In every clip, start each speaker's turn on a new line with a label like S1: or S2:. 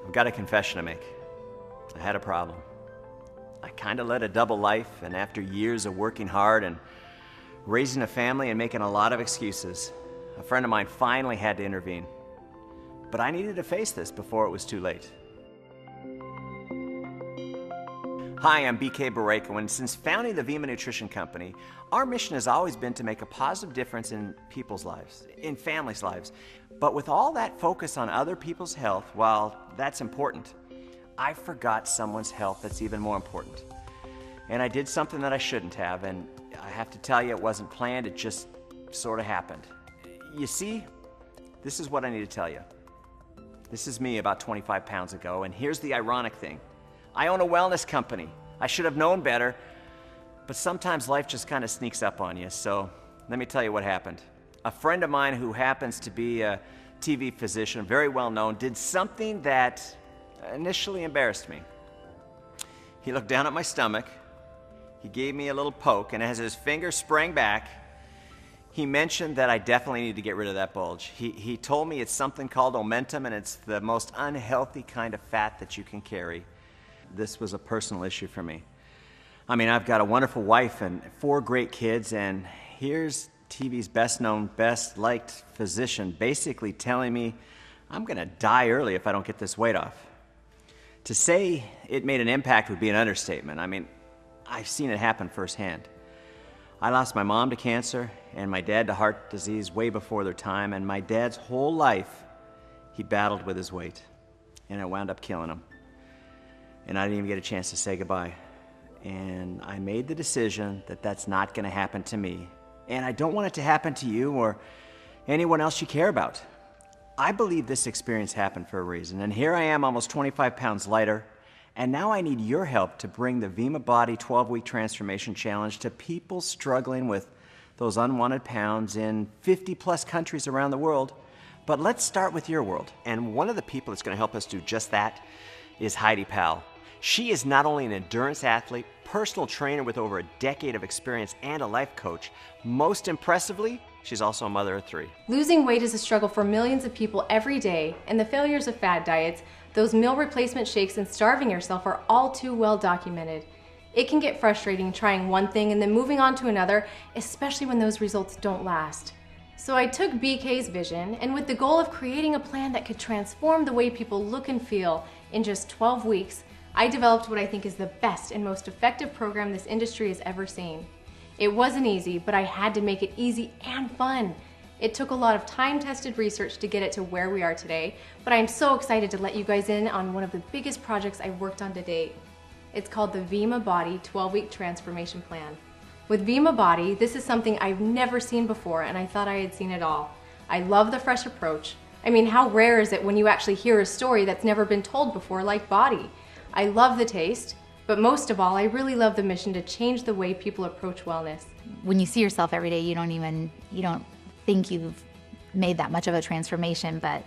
S1: I've got a confession to make. I had a problem. I kind of led a double life, and after years of working hard and raising a family and making a lot of excuses, a friend of mine finally had to intervene. But I needed to face this before it was too late. Hi, I'm BK Barreco, and since founding the Vemma Nutrition Company, our mission has always been to make a positive difference in people's lives, in families' lives. But with all that focus on other people's health, while that's important, I forgot someone's health that's even more important. And I did something that I shouldn't have, and I have to tell you, it wasn't planned, it just sort of happened. You see, this is what I need to tell you. This is me about 25 pounds ago, and here's the ironic thing. I own a wellness company. I should have known better, but sometimes life just kind of sneaks up on you, so let me tell you what happened. A friend of mine who happens to be a TV physician, very well known, did something that initially embarrassed me. He looked down at my stomach, he gave me a little poke, and as his finger sprang back, he mentioned that I definitely need to get rid of that bulge. He told me it's something called omentum, and it's the most unhealthy kind of fat that you can carry. This was a personal issue for me. I mean, I've got a wonderful wife and 4 great kids, and here's TV's best-known, best-liked physician basically telling me I'm gonna die early if I don't get this weight off. To say it made an impact would be an understatement. I mean, I've seen it happen firsthand. I lost my mom to cancer and my dad to heart disease way before their time, and my dad's whole life he battled with his weight, and it wound up killing him. And I didn't even get a chance to say goodbye. And I made the decision that that's not going to happen to me. And I don't want it to happen to you or anyone else you care about. I believe this experience happened for a reason. And here I am, almost 25 pounds lighter. And now I need your help to bring the Vemma Bod-e 12-week transformation challenge to people struggling with those unwanted pounds in 50+ countries around the world. But let's start with your world. And one of the people that's going to help us do just that is Heidi Powell. She is not only an endurance athlete, personal trainer with over a decade of experience, and a life coach. Most impressively, she's also a mother of 3.
S2: Losing weight is a struggle for millions of people every day, and the failures of fad diets, those meal replacement shakes, and starving yourself are all too well documented. It can get frustrating trying one thing and then moving on to another, especially when those results don't last. So I took BK's vision, and with the goal of creating a plan that could transform the way people look and feel in just 12 weeks, I developed what I think is the best and most effective program this industry has ever seen. It wasn't easy, but I had to make it easy and fun. It took a lot of time-tested research to get it to where we are today, but I'm so excited to let you guys in on one of the biggest projects I've worked on to date. It's called the Vemma Bod-e 12-week transformation plan. With Vemma Bod-e, this is something I've never seen before, and I thought I had seen it all. I love the fresh approach. I mean, how rare is it when you actually hear a story that's never been told before, like Bod-e? I love the taste, but most of all, I really love the mission to change the way people approach wellness.
S3: When you see yourself every day, you don't think you've made that much of a transformation, but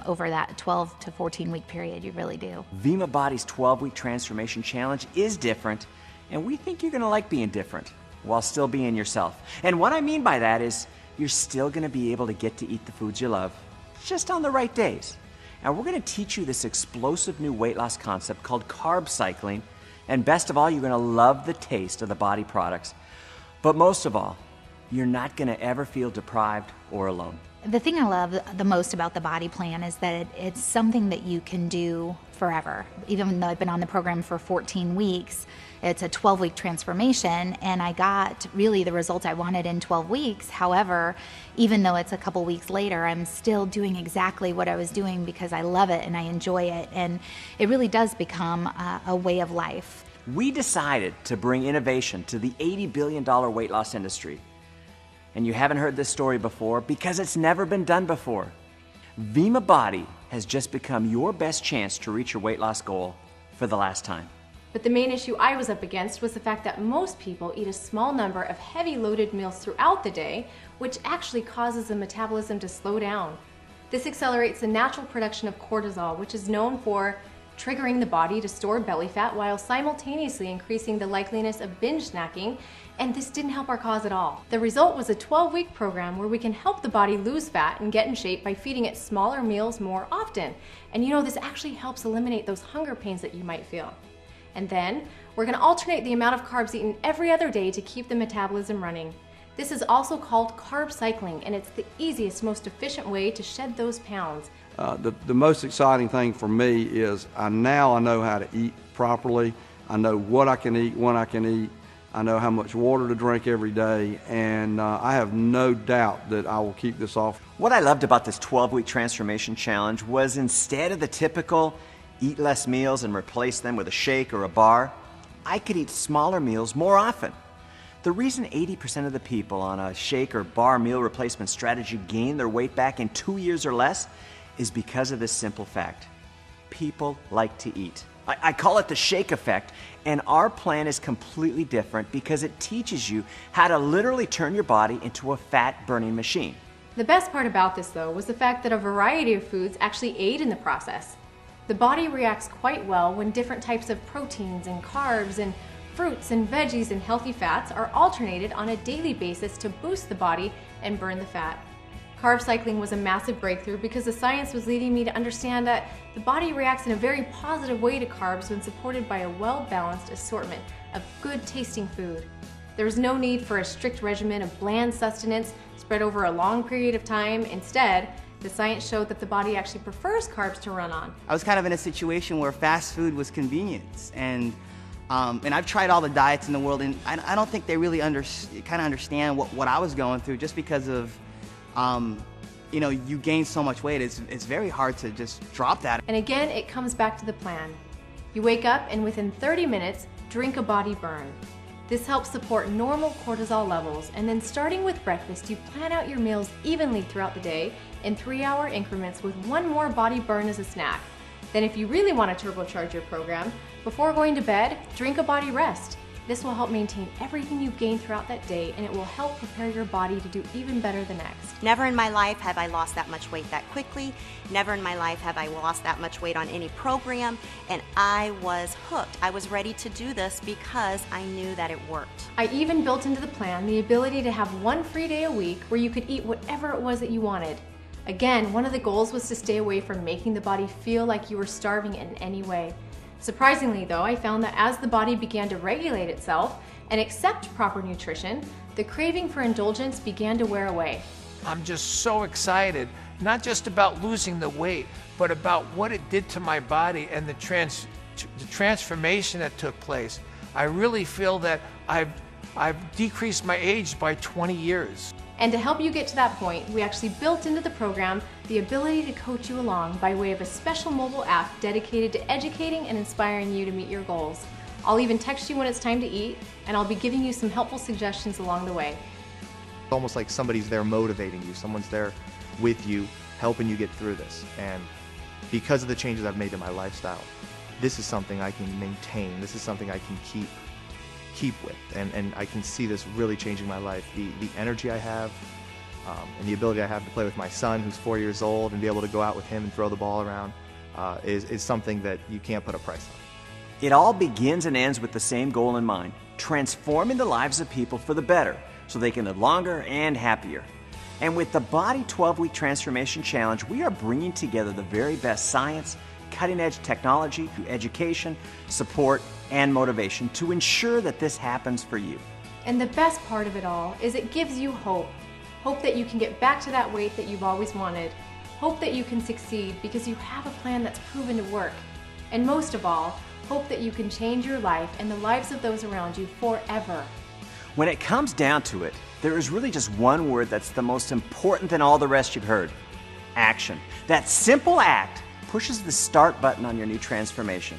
S3: over that 12 to 14 week period, you really do.
S1: Vemma Bod-e's 12-week transformation challenge is different, and we think you're gonna like being different while still being yourself. And what I mean by that is you're still gonna be able to get to eat the foods you love, just on the right days. And we're gonna teach you this explosive new weight loss concept called carb cycling. And best of all, you're gonna love the taste of the Bod-e products. But most of all, you're not gonna ever feel deprived or alone.
S3: The thing I love the most about the Bod-e plan is that it's something that you can do forever. Even though I've been on the program for 14 weeks, it's a 12-week transformation, and I got really the results I wanted in 12 weeks. However, even though it's a couple weeks later, I'm still doing exactly what I was doing because I love it and I enjoy it, and it really does become a way of life.
S1: We decided to bring innovation to the $80 billion weight loss industry. And you haven't heard this story before because it's never been done before. Vemma Bod-e has just become your best chance to reach your weight loss goal for the last time.
S2: But the main issue I was up against was the fact that most people eat a small number of heavy loaded meals throughout the day, which actually causes the metabolism to slow down. This accelerates the natural production of cortisol, which is known for triggering the body to store belly fat while simultaneously increasing the likeliness of binge snacking And this didn't help our cause at all. The result was a 12-week program where we can help the body lose fat and get in shape by feeding it smaller meals more often. And you know, this actually helps eliminate those hunger pains that you might feel. And then, we're gonna alternate the amount of carbs eaten every other day to keep the metabolism running. This is also called carb cycling, and it's the easiest, most efficient way to shed those pounds.
S4: The most exciting thing for me is now I know how to eat properly. I know what I can eat, when I can eat. I know how much water to drink every day, and I have no doubt that I will keep this off.
S1: What I loved about this 12-week transformation challenge was instead of the typical eat less meals and replace them with a shake or a bar, I could eat smaller meals more often. The reason 80% of the people on a shake or bar meal replacement strategy gain their weight back in 2 years or less is because of this simple fact. People like to eat. I call it the shake effect, and our plan is completely different because it teaches you how to literally turn your body into a fat-burning machine.
S2: The best part about this, though, was the fact that a variety of foods actually aid in the process. The body reacts quite well when different types of proteins and carbs and fruits and veggies and healthy fats are alternated on a daily basis to boost the body and burn the fat. Carb cycling was a massive breakthrough because the science was leading me to understand that the body reacts in a very positive way to carbs when supported by a well-balanced assortment of good-tasting food. There was no need for a strict regimen of bland sustenance spread over a long period of time. Instead, the science showed that the body actually prefers carbs to run on.
S5: I was kind of in a situation where fast food was convenience, and I've tried all the diets in the world, and I don't think they really understand what I was going through, just because of you know, you gain so much weight, it's very hard to just drop that.
S2: And again, it comes back to the plan. You wake up and within 30 minutes, drink a body burn. This helps support normal cortisol levels, and then starting with breakfast, you plan out your meals evenly throughout the day in 3-hour increments with one more body burn as a snack. Then if you really want to turbocharge your program, before going to bed, drink a body rest. This will help maintain everything you've gained throughout that day, and it will help prepare your body to do even better the next.
S6: Never in my life have I lost that much weight that quickly. Never in my life have I lost that much weight on any program, and I was hooked. I was ready to do this because I knew that it worked.
S2: I even built into the plan the ability to have one free day a week where you could eat whatever it was that you wanted. Again, one of the goals was to stay away from making the body feel like you were starving in any way. Surprisingly though, I found that as the body began to regulate itself and accept proper nutrition, the craving for indulgence began to wear away.
S7: I'm just so excited, not just about losing the weight, but about what it did to my body and the transformation that took place. I really feel that I've decreased my age by 20 years.
S2: And to help you get to that point, we actually built into the program the ability to coach you along by way of a special mobile app dedicated to educating and inspiring you to meet your goals. I'll even text you when it's time to eat, and I'll be giving you some helpful suggestions along the way.
S8: Almost like somebody's there motivating you, someone's there with you, helping you get through this. And because of the changes I've made to my lifestyle, this is something I can maintain, this is something I can keep with, and I can see this really changing my life. The energy I have, and the ability I have to play with my son, who's 4 years old, and be able to go out with him and throw the ball around is something that you can't put a price on.
S1: It all begins and ends with the same goal in mind: transforming the lives of people for the better so they can live longer and happier. And with the Body 12-Week Transformation Challenge, we are bringing together the very best science, cutting-edge technology through education, support, and motivation to ensure that this happens for you.
S2: And the best part of it all is it gives you hope. Hope that you can get back to that weight that you've always wanted. Hope that you can succeed because you have a plan that's proven to work. And most of all, hope that you can change your life and the lives of those around you forever.
S1: When it comes down to it, there is really just one word that's the most important than all the rest you've heard: action. That simple act pushes the start button on your new transformation.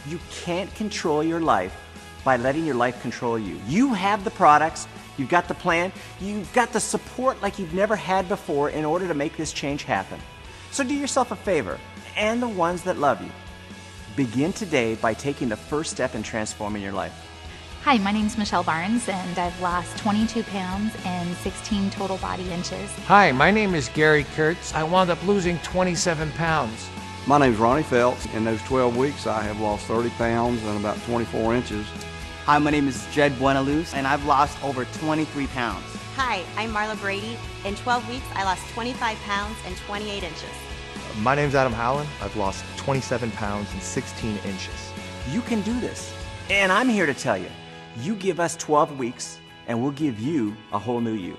S1: You can't control your life by letting your life control you. You have the products, you've got the plan, you've got the support like you've never had before in order to make this change happen. So do yourself a favor, and the ones that love you. Begin today by taking the first step in transforming your life.
S3: Hi, my name's Michelle Barnes, and I've lost 22 pounds and 16 total body inches.
S7: Hi, my name is Gary Kurtz. I wound up losing 27 pounds.
S4: My name's Ronnie Phelps. In those 12 weeks, I have lost 30 pounds and about 24 inches.
S5: Hi, my name is Jed Buenaluz, and I've lost over 23 pounds.
S6: Hi, I'm Marla Brady. In 12 weeks, I lost 25 pounds and 28 inches.
S8: My name's Adam Howland. I've lost 27 pounds and 16 inches.
S1: You can do this. And I'm here to tell you, you give us 12 weeks and we'll give you a whole new you.